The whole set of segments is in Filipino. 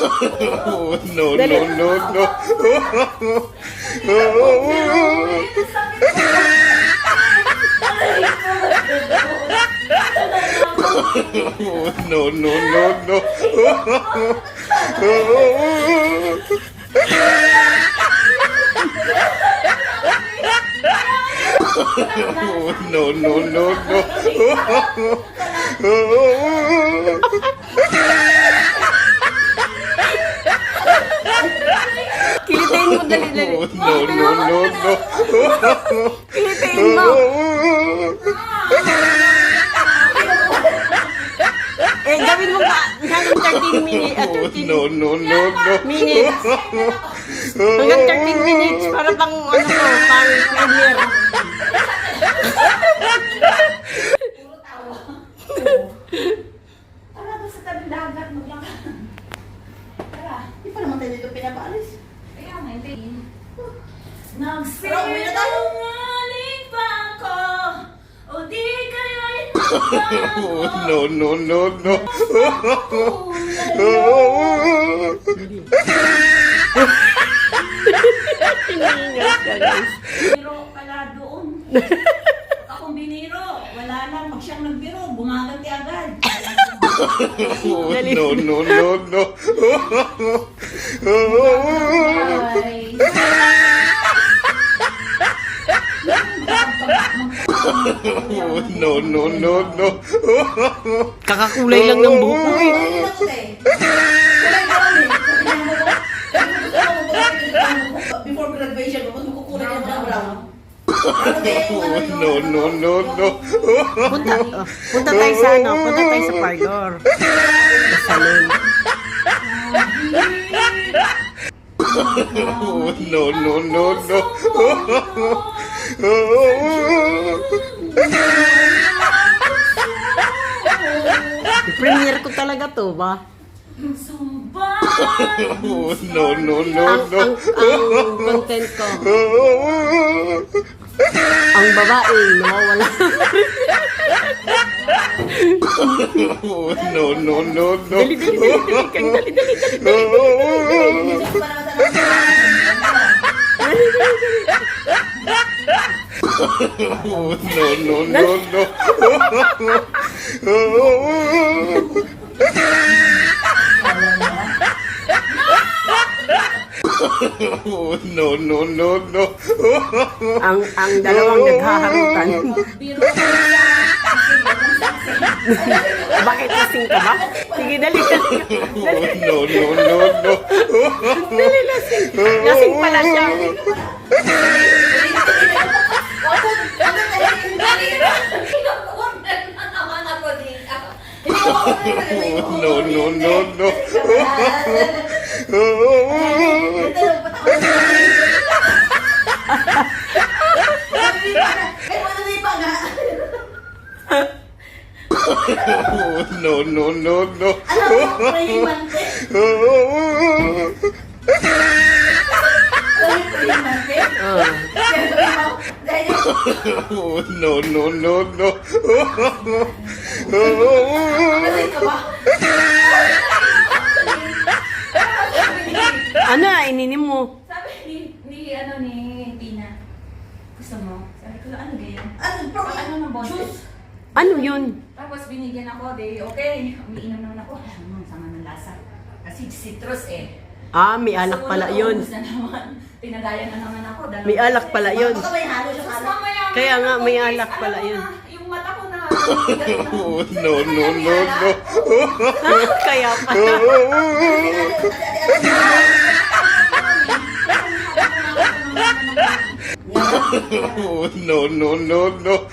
Oh, no, Dali. no, no, no. Oh, no, no, no, no. No, no, no, Kilitain mo, dali, dali. no, no, no, no. Kilitain mo. Eh, gawin mo ba hanggang 13 minutes, 13 No, no, no, no. minutes. Hanggang 13 minutes para pang, ano ko, pang premier. Tara doon sa tabing dagat, maglakad. Tara, di pa naman tayo dito pinapaalis. Kaya nga, hindi. Nagsinungaling pa ako, o di kaya'y No, no, no, no. Piningas ka, guys. Biro pala doon. Akong biniro, wala lang. Pag siyang nagbiro, bumaganti agad. No, no, no, no. Bye. No, no, no, no. Kakakulay lang ng buhok mo eh. Before graduation, kapag magkukulay ka ng brown. No, no, no, no. Punta tayo sa ano, punta tayo sa parlor. Sa salon. No, no, no, no. Premier ko talaga to, ba? No, no, no, no. Ang content ko. Ang babae, nawawala. No, no, no, no. Dali, dali, dali, dali, kang dali, dali, dali, dali. No, no, no, no. No, no, no, no. Ang dalawang naghaharutan. Bakit lasing ka ba? Sige, dali, dali. Dali, No, no, no, no. dali, lasing. Lasing pala siya. No, no, no, no. No, no, no, no. No, no, no, no. Ano na, ininim mo? Sabi ni Tina, gusto mo? Sabi ko, ano ganyan? Ano ng bontes? Ano yun? Tapos binigyan ako, okay, umiinom naman ako. Sama ng lasa. Kasi citrus eh. Ah, may alak pala yun. Ubus na naman. Tinagayan na naman ako. May alak pala yun. Baka may halo siya halo. Kaya nga, may alak pala yun. Yung mata ko na. No, no, no, no. Kaya pala. No, no, no, no.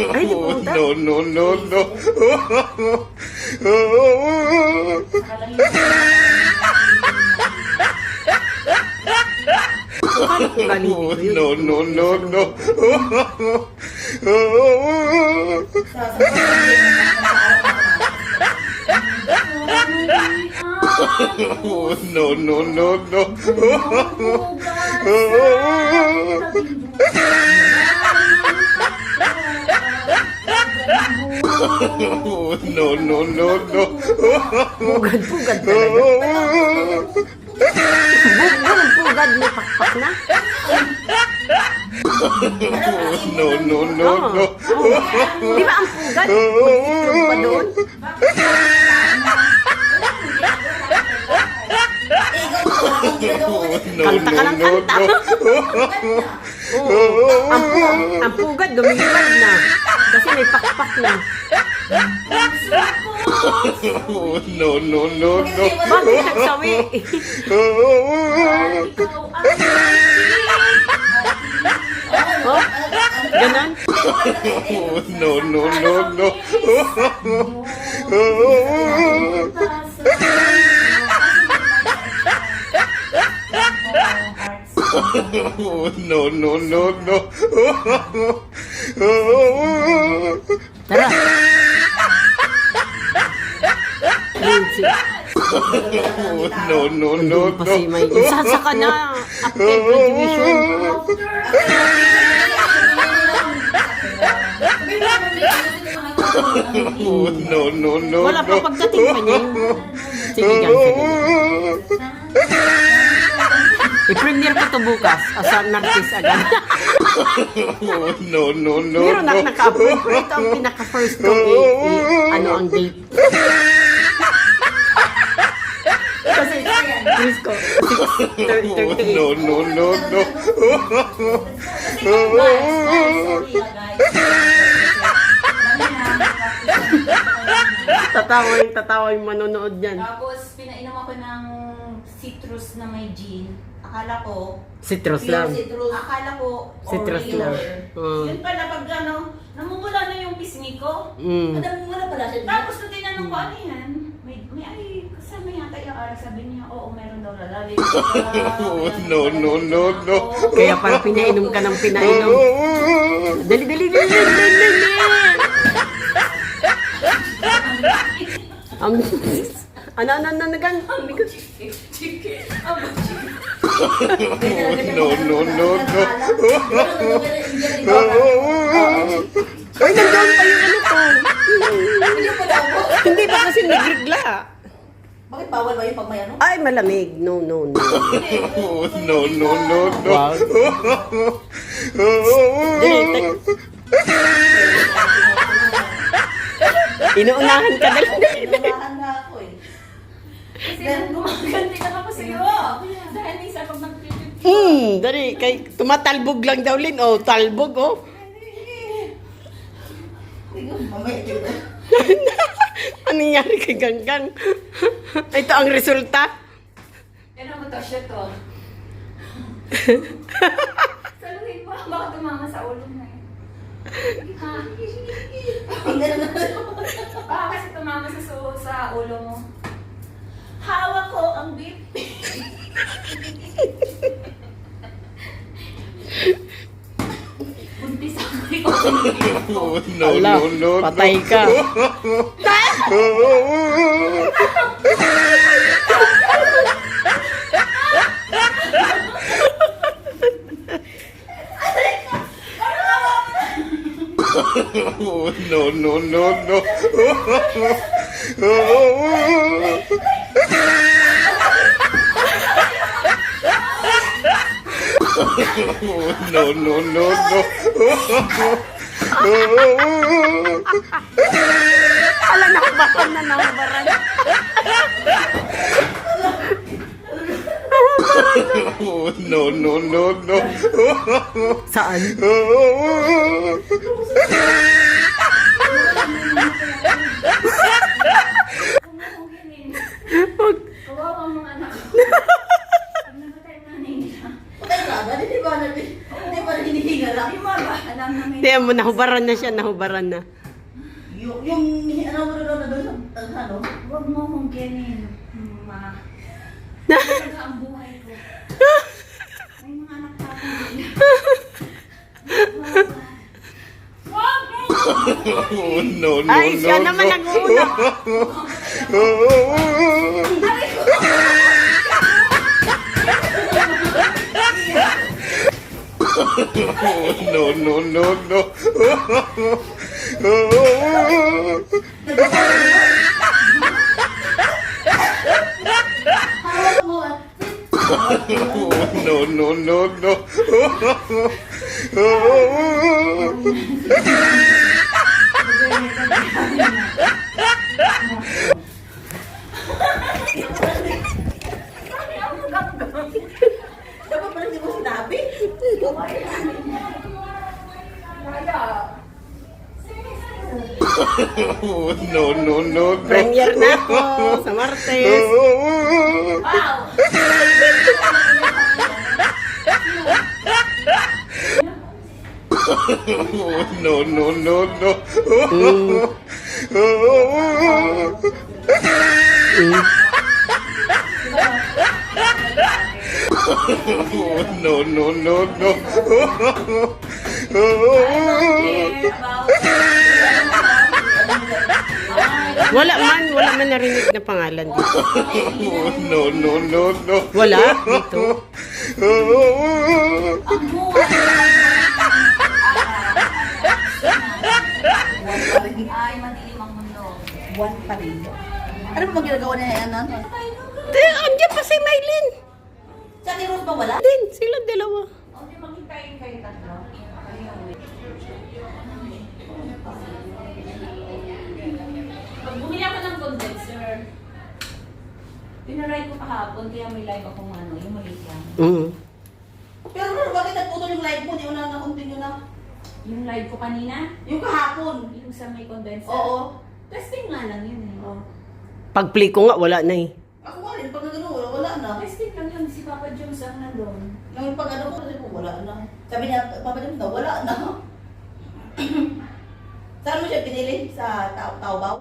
Ay, di pumunta. No, no, no, no. Galing ko yun. No, no, no, no. No, no, no, no. No, no, no, no. Pugad talaga. Walang pugad, may pakpak na. No, no, no, no. Di ba ang pugad? Mag-itlog pa doon? No, Kanta ka no, ng no, kanta. no. Oo. Ang pugad, lumilipad na. Kasi may pakpak na. No, no, no, no. Bakit nagsawi? Oh, ganon? No, no, no, no. No, no, no, no. Tara. Lindsay. No, no, no, Doon pa no. si May. Sasaka na. After graduation. No, no, no, Wala pa no. pagdating pa niya. Sige, ganyan. I-premiere ko to bukas. As an artist agad. No, no, no, Meron no. na naka-upload. Pero ito ang pinaka-first ko. Ano ang date. Kasi, Chris ko, 6:38. No, no, no, no. Tatawa yung manonood dyan. Tapos, pinainom ako ng citrus na may gin. Akala ko, Citrus pure lang. citrus. Akala ko, Citrus Oreo. lang. Oo. Yun pala, pag namumula na yung pisngi ko. Mm. Wala pala siya. Tapos, nung tinanong ko, ano yan? May kasama yata yung aras. Sabi niya, oo, meron daw lalali. No, no, no, no. Kaya parang pinainom ka ng pinainom. Dali, dali, dali, dali, dali, dali. Ano, gan? No, no, no, no. Ay, nandoon pa yung ano ko. Hindi pa kasi nagregla. Bakit bawal ba yung pag may ano? Ay, malamig. No, no, no. No, no, no, no. Wow. Dali, inuunahan ka dali. Namahan na ako eh. Kasi gumaganti na ako sa'yo. Dahil isa pag nag-trip. Dali, kay tumatalbog lang daw, Lin. Oh, talbog, oh. Mamaya kita. Anong nangyari kay Ganggang? Ito ang resulta. Ano mo to, siya to? Saluhin mo, baka tumama sa ulo na eh. Ha? Baka kasi tumama sa ulo mo. Hawak ko ang beef. Buntis ako. No, Ala, no, no, no. patay ka. No, no, no, no. No, no, no, no. Ala, nakabaran na, nakabaran. No, no, no, no. Saan? Kawawa ang mga anak ko. Pag namatay ang nanay nila. Patay ka agad? Hindi ba hinihinga lang? Yung mga alam na may... Tiyan mo, nahubaran na siya, nahubaran na. Yung ano mo na doon sa ano? Huwag mo kong ganin, ma. Talaga ang buhay ko. May mga anak pa akong nila. No, no, Ay, siya no, naman no. nag-uuna. No, no, no, no. Hawak mo ah. No, no, no, no. Dapat pala hindi mo sinabi. No, no, no, no. Premier na ako sa Martes. Wow! No, no, no, no. No, no, no, no. Wala man narinig na pangalan dito. No, no, no, no. Wala dito. Ang buhay. Ay, madilim ang mundo. Buwan pa rin. Ano ba ginagawa niya yan? Andiyan pa si Maylin. Sa ating Rose ba wala? Din, silang dalawa. O, di magkitayin kayo tatlo. Pag bumili ako ng condenser, pinaray ko kahapon, kaya may live akong ano, yung maliit lang. Pero Rose, bakit nagputol yung live mo? Hindi mo na na-continue na. Yung live ko kanina, Yung kahapon. yung sa may condenser. Oo. Testing nga lang yun eh. Pag-play ko nga, wala na eh. Ako nga rin, pag nagano, wala na. Testing lang yun, si Papa Jones ang nandun. Yung pag ano ko, sabi ko, wala na. Sabi niya, Papa James daw, wala na. Saan mo siya pinili? Sa Taobaw?